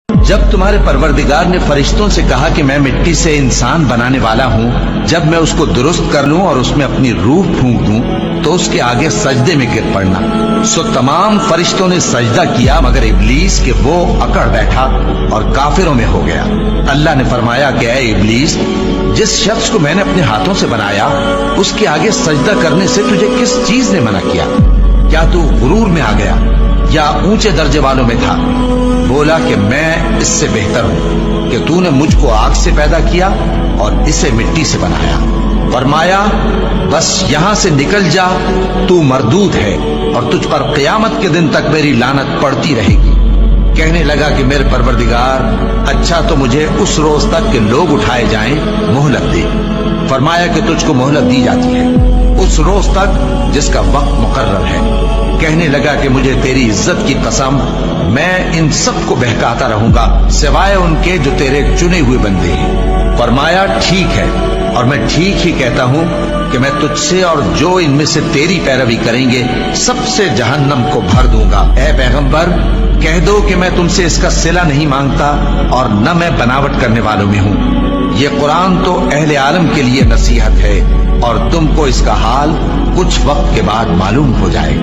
جب تمہارے پروردگار نے فرشتوں سے کہا کہ میں مٹی سے انسان بنانے والا ہوں، جب میں اس کو درست کر لوں اور اس میں اپنی روح پھونک دوں تو اس کے آگے سجدے میں گر پڑنا، سو تمام فرشتوں نے سجدہ کیا مگر ابلیس کہ وہ اکڑ بیٹھا اور کافروں میں ہو گیا۔ اللہ نے فرمایا کہ اے ابلیس، جس شخص کو میں نے اپنے ہاتھوں سے بنایا اس کے آگے سجدہ کرنے سے تجھے کس چیز نے منع کیا؟ کیا تو غرور میں آ گیا یا اونچے درجے والوں میں تھا؟ بولا کہ میں اس سے بہتر ہوں کہ تو نے مجھ کو آگ سے پیدا کیا اور اسے مٹی سے بنایا۔ فرمایا بس یہاں سے نکل جا، تو مردود ہے اور تجھ پر قیامت کے دن تک میری لعنت پڑتی رہے گی۔ کہنے لگا کہ میرے پروردگار، اچھا تو مجھے اس روز تک کہ لوگ اٹھائے جائیں مہلت دے۔ فرمایا کہ تجھ کو مہلت دی جاتی ہے اس روز تک جس کا وقت مقرر ہے۔ کہنے لگا کہ مجھے تیری عزت کی قسم، میں ان سب کو بہکاتا رہوں گا سوائے ان کے جو تیرے چنے ہوئے بندے ہیں۔ فرمایا ٹھیک ہے، اور میں ٹھیک ہی کہتا ہوں کہ میں تجھ سے اور جو ان میں سے تیری پیروی کریں گے سب سے جہنم کو بھر دوں گا۔ اے پیغمبر، کہہ دو کہ میں تم سے اس کا صلہ نہیں مانگتا اور نہ میں بناوٹ کرنے والوں میں ہوں۔ یہ قرآن تو اہل عالم کے لیے نصیحت ہے اور تم کو اس کا حال کچھ وقت کے بعد معلوم ہو جائے۔